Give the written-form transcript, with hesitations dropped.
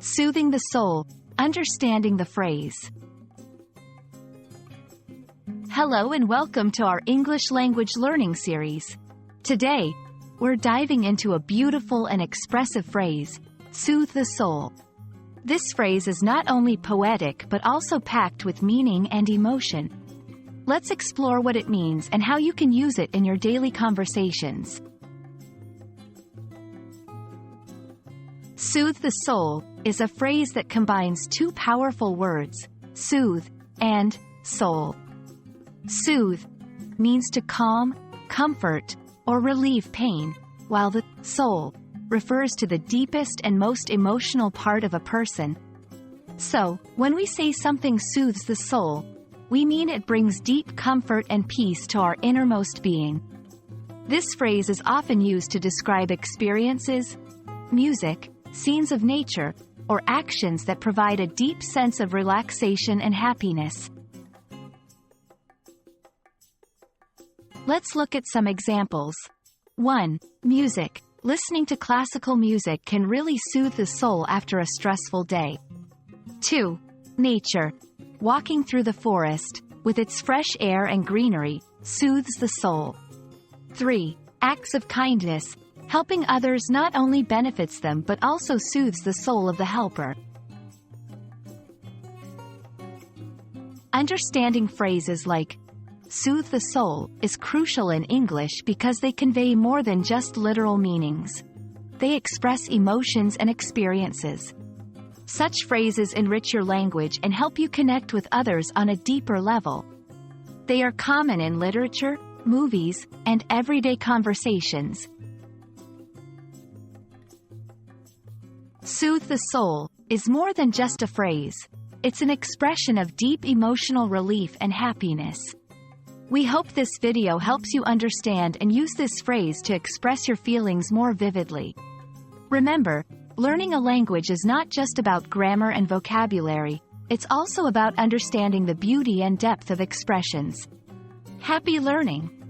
Soothing the soul, understanding the phrase. Hello and welcome to our English language learning series. Today, we're diving into a beautiful and expressive phrase, soothe the soul. This phrase is not only poetic but also packed with meaning and emotion. Let's explore what it means and how you can use it in your daily conversations. Soothe the soul is a phrase that combines two powerful words, soothe and soul. Soothe means to calm, comfort, or relieve pain, while the soul refers to the deepest and most emotional part of a person. So, when we say something soothes the soul, we mean it brings deep comfort and peace to our innermost being. This phrase is often used to describe experiences, music, scenes of nature, or actions that provide a deep sense of relaxation and happiness. Let's look at some examples. 1. Music. Listening to classical music can really soothe the soul after a stressful day. 2. Nature. Walking through the forest, with its fresh air and greenery, soothes the soul. 3. Acts of kindness. Helping others not only benefits them but also soothes the soul of the helper. Understanding phrases like soothe the soul is crucial in English because they convey more than just literal meanings. They express emotions and experiences. Such phrases enrich your language and help you connect with others on a deeper level. They are common in literature, movies, and everyday conversations. Soothe the soul is more than just a phrase. It's an expression of deep emotional relief and happiness. We hope this video helps you understand and use this phrase to express your feelings more vividly. Remember, learning a language is not just about grammar and vocabulary, it's also about understanding the beauty and depth of expressions. Happy learning!